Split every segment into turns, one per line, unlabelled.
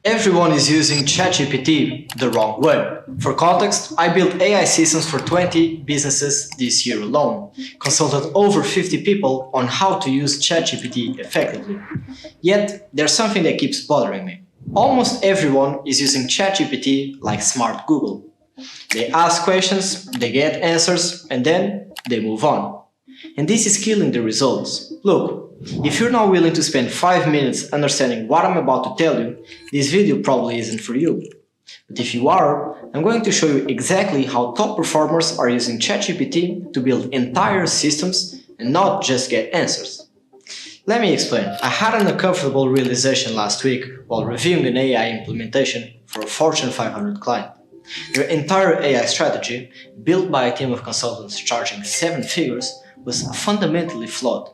Everyone is using ChatGPT the wrong way. For context, I built AI systems for 20 businesses this year alone, consulted over 50 people on how to use ChatGPT effectively. Yet, there's something that keeps bothering me. Almost everyone is using ChatGPT like smart Google. They ask questions, they get answers, and then they move on. And this is killing the results. Look, if you're not willing to spend 5 minutes understanding what I'm about to tell you, this video probably isn't for you. But if you are, I'm going to show you exactly how top performers are using ChatGPT to build entire systems and not just get answers. Let me explain. I had an uncomfortable realization last week while reviewing an AI implementation for a Fortune 500 client. Their entire AI strategy, built by a team of consultants charging 7 figures, was fundamentally flawed.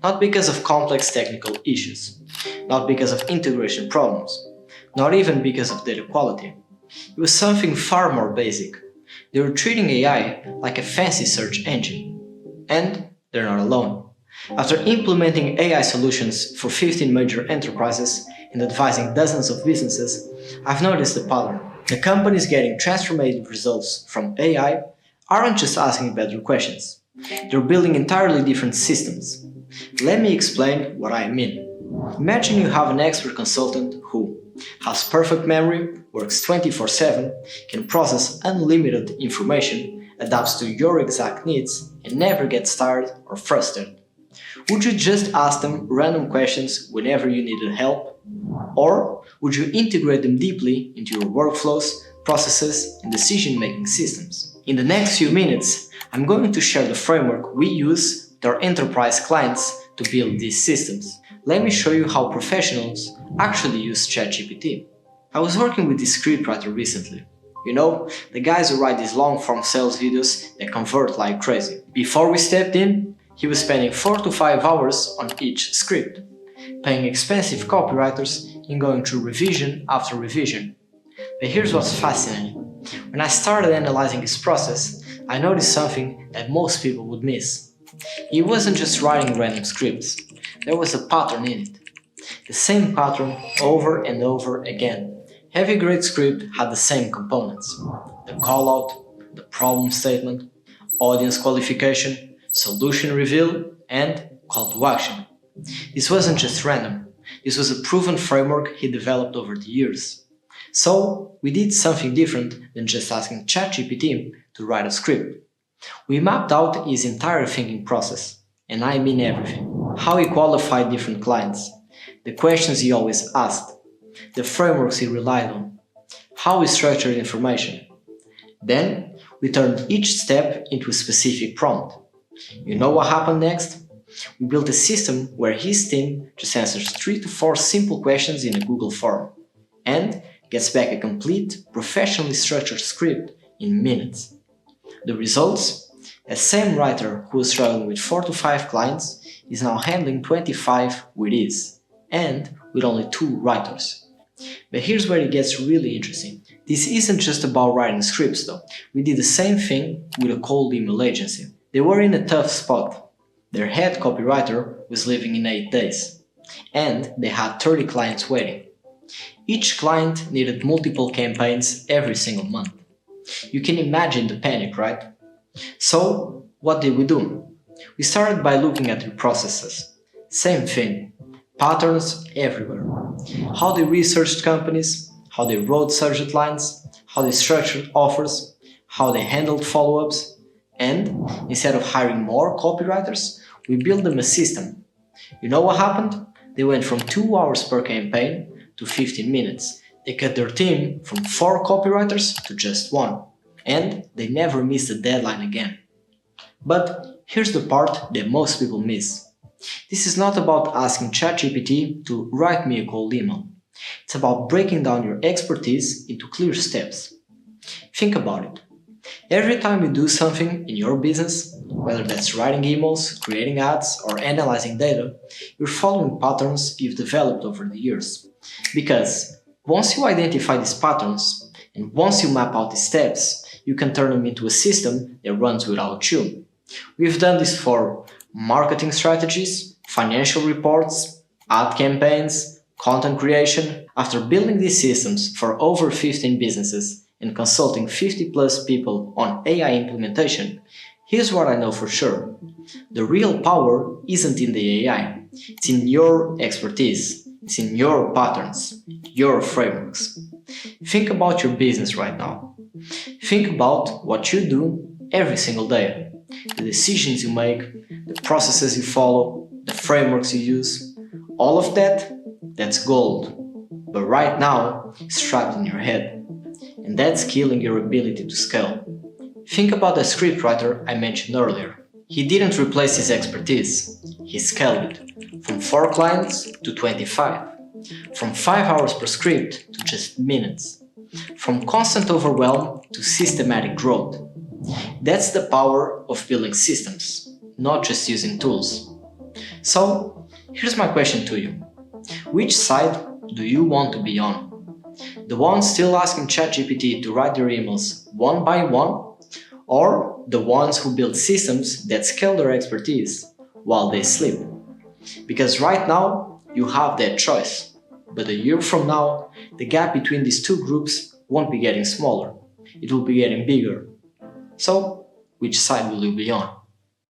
Not because of complex technical issues, not because of integration problems, not even because of data quality. It was something far more basic. They were treating AI like a fancy search engine. And they're not alone. After implementing AI solutions for 15 major enterprises and advising dozens of businesses, I've noticed a pattern. The companies getting transformative results from AI aren't just asking better questions. They're building entirely different systems. Let me explain what I mean. Imagine you have an expert consultant who has perfect memory, works 24/7, can process unlimited information, adapts to your exact needs, and never gets tired or frustrated. Would you just ask them random questions whenever you needed help? Or would you integrate them deeply into your workflows, processes, and decision-making systems? In the next few minutes, I'm going to share the framework we use with our enterprise clients to build these systems. Let me show you how professionals actually use ChatGPT. I was working with this scriptwriter recently. You know, the guys who write these long-form sales videos that convert like crazy. Before we stepped in, he was spending 4 to 5 hours on each script, paying expensive copywriters and going through revision after revision. But here's what's fascinating. When I started analyzing his process, I noticed something that most people would miss. He wasn't just writing random scripts. There was a pattern in it. The same pattern over and over again. Every great script had the same components. The callout, the problem statement, audience qualification, solution reveal, and call to action. This wasn't just random. This was a proven framework he developed over the years. So, we did something different than just asking ChatGPT to write a script. We mapped out his entire thinking process, and I mean everything. How he qualified different clients, the questions he always asked, the frameworks he relied on, how he structured information. Then, we turned each step into a specific prompt. You know what happened next? We built a system where his team just answers 3 to 4 simple questions in a Google form and gets back a complete, professionally structured script in minutes. The results? A same writer who was struggling with 4 to 5 clients is now handling 25 with ease, and with only 2 writers. But here's where it gets really interesting. This isn't just about writing scripts though. We did the same thing with a cold email agency. They were in a tough spot. Their head copywriter was leaving in 8 days, and they had 30 clients waiting. Each client needed multiple campaigns every single month. You can imagine the panic, right? So, what did we do? We started by looking at their processes. Same thing, patterns everywhere. How they researched companies, how they wrote subject lines, how they structured offers, how they handled follow-ups, and instead of hiring more copywriters, we built them a system. You know what happened? They went from 2 hours per campaign to 15 minutes. They cut their team from 4 copywriters to just 1. And they never missed a deadline again. But here's the part that most people miss. This is not about asking ChatGPT to write me a cold email. It's about breaking down your expertise into clear steps. Think about it. Every time you do something in your business, whether that's writing emails, creating ads, or analyzing data, you're following patterns you've developed over the years. Because once you identify these patterns, and once you map out these steps, you can turn them into a system that runs without you. We've done this for marketing strategies, financial reports, ad campaigns, Content creation. After building these systems for over 15 businesses and consulting 50 plus people on AI implementation, here's what I know for sure. The real power isn't in the AI, it's in your expertise, it's in your patterns, your frameworks. Think about your business right now. Think about what you do every single day, the decisions you make, the processes you follow, the frameworks you use. All of that, that's gold. But right now, it's trapped in your head. And that's killing your ability to scale. Think about the scriptwriter I mentioned earlier. He didn't replace his expertise, he scaled it from 4 clients to 25, from 5 hours per script to just minutes, from constant overwhelm to systematic growth. That's the power of building systems, not just using tools. So, here's my question to you. Which side do you want to be on? The one still asking ChatGPT to write their emails one by one, or the ones who build systems that scale their expertise while they sleep? Because right now, you have that choice. But a year from now, the gap between these two groups won't be getting smaller. It will be getting bigger. So, which side will you be on?